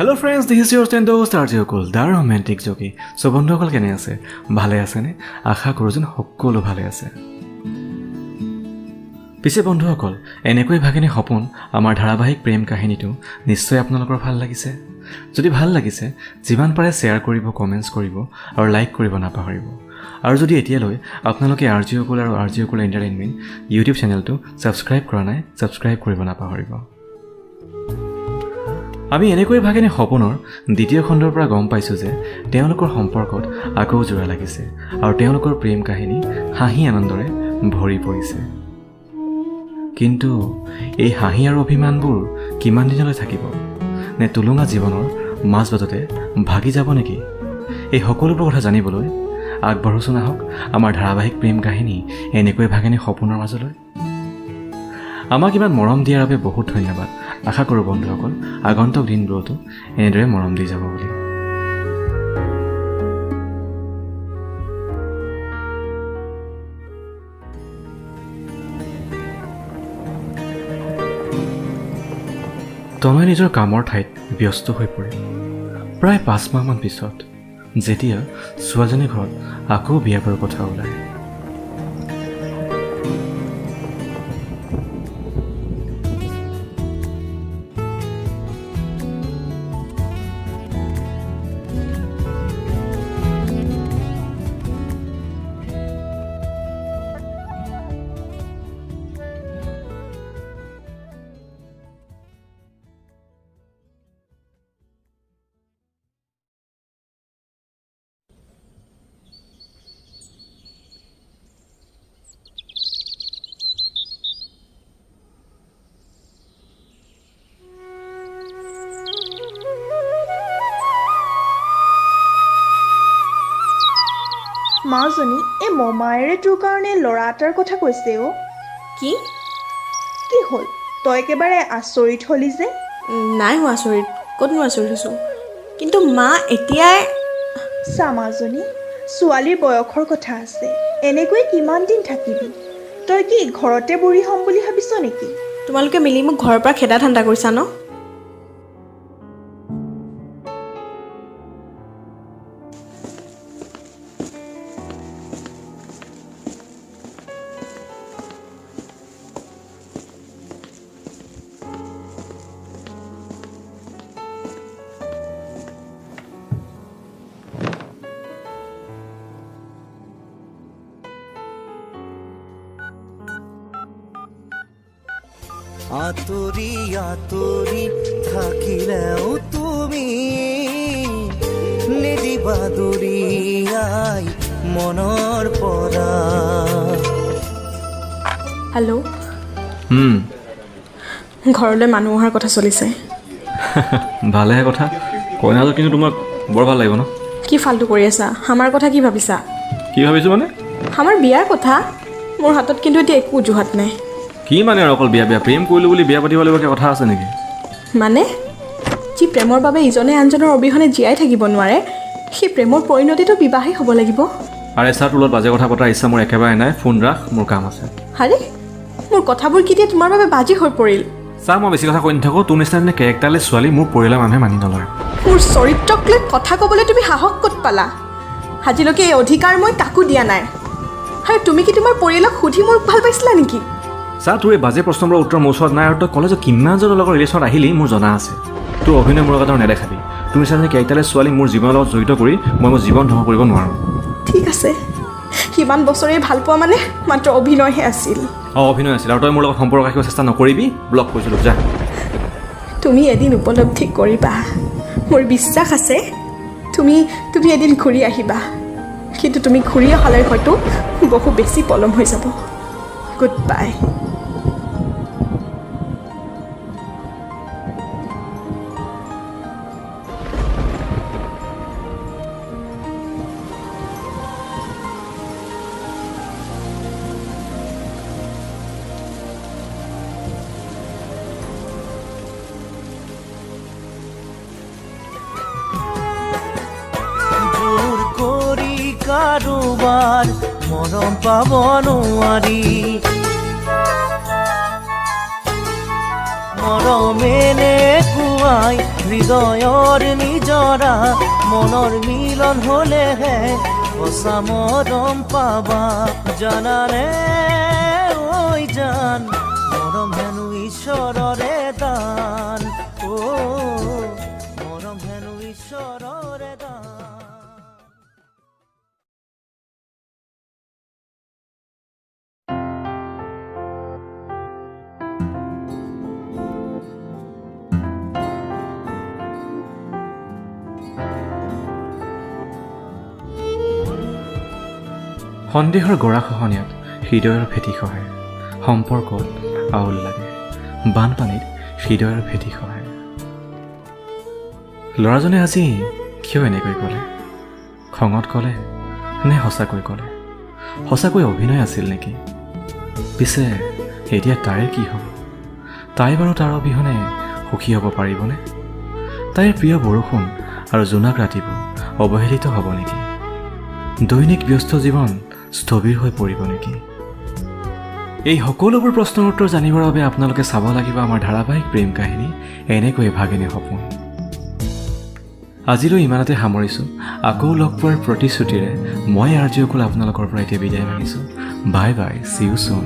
Hello friends, this is your stand host RJ Okul, the romantic jockey. So বন্ধুসকল কেনে আছে? ভালে আছে নে? আশা কৰো যেন সকলো ভালে আছে। পিছে বন্ধুসকল, এনেকৈ ভাগিনে সপোন আমাৰ ধাৰাবাহিক প্ৰেম কাহিনীটো নিশ্চয় আপোনালোকৰ ভাল লাগিছে। যদি ভাল লাগিছে, যিমান পাৰে শেয়াৰ কৰিব, কমেন্টছ কৰিব আৰু লাইক কৰিব নাপাহৰিব। আৰু যদি এতিয়ালৈ আপোনালোকে RJ Okul আৰু RJ Okul এন্টাৰটেইনমেন্ট ইউটিউব চেনেলটো সাবস্ক্ৰাইব কৰা নাই, সাবস্ক্ৰাইব কৰিব নাপাহৰিব। আমি এনেকৈ ভাগিনে সপোনৰ দ্বিতীয় খণ্ডৰ পৰা গম পাইছোঁ যে তেওঁলোকৰ সম্পৰ্কত আকৌ জোৰা লাগিছে আৰু তেওঁলোকৰ প্ৰেম কাহিনী হাঁহি আনন্দৰে ভৰি পৰিছে। কিন্তু এই হাঁহি আৰু অভিমানবোৰ কিমান দিনলৈ থাকিব? নে তুলুঙা জীৱনৰ মাজবাটতে ভাগি যাব নেকি? এই সকলোবোৰ কথা জানিবলৈ আগবাঢ়োচোন আহক আমাৰ ধাৰাবাহিক প্ৰেম কাহিনী এনেকৈ ভাগিনে সপোনৰ মাজলৈ। আমাক ইমান মৰম দিয়াৰ বাবে বহুত ধন্যবাদ। আশা কৰোঁ বন্ধুসকল আগন্তুক দিনবোৰতো এনেদৰে মৰম দি যাব বুলি। তনয় নিজৰ কামৰ ঠাইত ব্যস্ত হৈ পৰিল। প্ৰায় 5 মাহমান পিছত যেতিয়া ছোৱালীজনীৰ ঘৰত আকৌ বিয়া বাৰুৰ কথা ওলায়। মাজনী এই মমায়েৰে তোৰ কাৰণে ল'ৰা এটাৰ কথা কৈছে অ। কি হ'ল তই একেবাৰে আচৰিত হলি যে? নাই হোৱা আচৰিত, ক'তনো আচৰিত হৈছোঁ। কিন্তু মা এতিয়াই চা মাজনী, ছোৱালীৰ বয়সৰ কথা আছে, এনেকৈ কিমান দিন থাকিবি? তই কি ঘৰতে বুঢ়ী হ'ম বুলি ভাবিছ নেকি? তোমালোকে মিলি মোক ঘৰৰ পৰা খেদা ঠাণ্ডা কৰিছা ন? আতৰি আতৰি থাকিলেও তুমি নিদিবা দৰিয়াই মনৰ পৰা। হেল্ল', ঘৰলৈ মানুহ অহাৰ কথা চলিছে। ভালেহে কথা, কইনাটো কিন্তু তোমাক বৰ ভাল লাগিব ন? কি ফাল্টু কৰি আছা? আমাৰ কথা কি ভাবিছা? কি ভাবিছোঁ মানে? আমাৰ বিয়াৰ কথা। মোৰ হাতত কিন্তু এতিয়া একো অজুহাত নাই। কি মানে আৰু অকল বিয়া প্ৰেম কৰিলোঁ বুলি বিয়া পাতিব লাগিব কথা আছে নেকি? মানে যি প্ৰেমৰ বাবে ইজনে আনজনৰ অবিহনে জীয়াই থাকিব নোৱাৰে, সেই প্ৰেমৰ পৰিণতিটো বিবাহেই হ'ব লাগিব। আৰে ছাৰ, তোৰ লগত বাজে কথা পতাৰ ইচ্ছা মোৰ একেবাৰে নাই। ফোন ৰাখ, মোৰ কাম আছে। আৰে মোৰ কথাবোৰ কেতিয়া তোমাৰ বাবে বাজি হৈ পৰিল? ছাৰ, মই বেছি কথা কৈ নাথাকোঁ। তোৰ নিচিনা কেৰেক্টাৰলেছ ছোৱালী মোৰ পৰিয়ালৰ মানুহে মানি নলয়। মোৰ চৰিত্ৰক লৈ কথা ক'বলৈ তুমি সাহস ক'ত পালা? আজিলৈকে এই অধিকাৰ মই কাকো দিয়া নাই। আৰু তুমি কি তোমাৰ পৰিয়ালক সুধি মোক ভাল পাইছিলা নেকি? ছাৰ, তোৰ এই বাজে প্ৰশ্নবোৰৰ উত্তৰ মোৰ ওচৰত নাই। আৰু তই কলেজত কিমানজনৰ লগত ৰিলেশ্যনত আহিলি মোৰ জনা আছে। তোৰ অভিনয় মোৰ কথা নেদেখাবি। তোৰ নিচিনা কেৰেক্টাৰলেছ ছোৱালী মোৰ জীৱনৰ লগত জড়িত কৰি মই মোৰ জীৱন ধ্বংস কৰিব নোৱাৰোঁ। ঠিক আছে, সিমান বছৰে ভাল পোৱা মানে মাত্ৰ অভিনয়হে আছিল। অভিনয় আছিল, আৰু তই মোৰ লগত সম্পৰ্ক ৰাখিব চেষ্টা নকৰিবি। ব্লক কৰিছিলোঁ, যা। তুমি এদিন উপলব্ধি কৰিবা, মোৰ বিশ্বাস আছে তুমি এদিন ঘূৰি আহিবা। কিন্তু তুমি ঘূৰি অহালৈ হয়তো বহু বেছি পলম হৈ যাব। Good bye. কাৰোবাৰ মৰম পাব নোৱাৰি, মৰম এনেকুৱা আই হৃদয়ৰ নিজৰা মনৰ মিলন হলেহে সঁচা মৰম পাবা জানানে ঐ জান মৰম হেনো ঈশ্বৰৰে দান মৰম হেনো ঈশ্বৰৰে দান সন্দেহৰ গৰাখহনীয়াত হৃদয়ৰ ভেটি খহে সম্পৰ্কত আউল লাগে বানপানীত হৃদয়ৰ ভেটি খহে ল'ৰাজনে আজি কিয় এনেকৈ ক'লে খঙত ক'লে নে সঁচাকৈ ক'লে সঁচাকৈ অভিনয় আছিল নেকি পিছে এতিয়া তাইৰ কি হ'ব তাই বাৰু তাৰ অবিহনে সুখী হ'ব পাৰিবনে তাইৰ প্ৰিয় বৰষুণ আৰু জোনাক ৰাতিবোৰ অৱহেলিত হ'ব নেকি দৈনিক ব্যস্ত জীৱন স্থবিৰ হৈ পৰিব নেকি এই সকলোবোৰ প্ৰশ্নৰ উত্তৰ জানিবৰ বাবে আপোনালোকে চাব লাগিব আমাৰ ধাৰাবাহিক প্ৰেম কাহিনী এনেকৈ ভাগিনী সপোন আজিলৈ ইমানতে সামৰিছোঁ আকৌ লগ পোৱাৰ প্ৰতিশ্ৰুতিৰে মই আৰ্যকুল আপোনালোকৰ পৰা এতিয়া বিদায় মাগিছোঁ bye bye C you soon